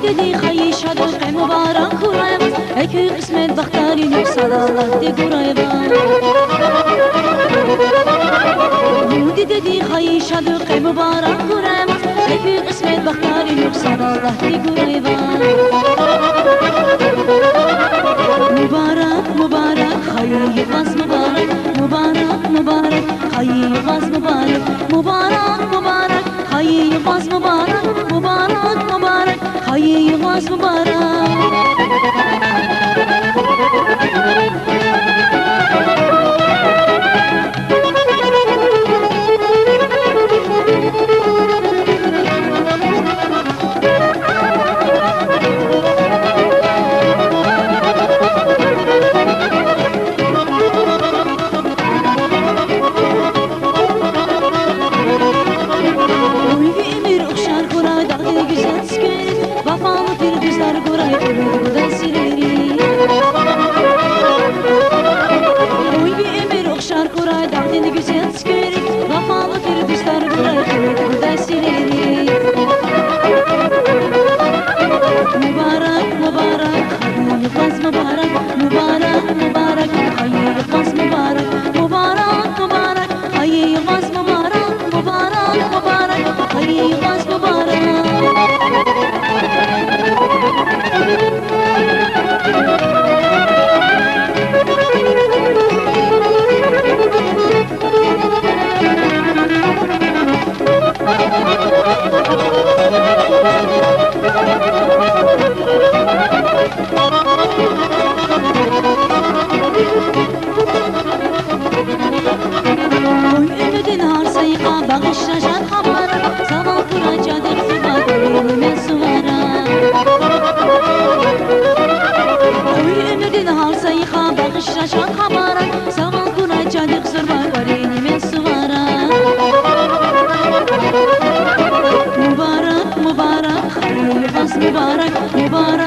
dedi xayı şadı mübarek kurayım Eki kısmet baktarin yüksel Allah de kurayım Yudi dedi xayı şadı mübarek kurayım Eki kısmet baktarin yüksel Allah de kurayım Mübarek mübarek xayı yuvaz mübarek Mübarek mübarek xayı yuvaz mübarek Mübarek mübarek xayı yuvaz mübarek Mübarek mübarek xayı yuvaz mübarek Mübarek, mübarek,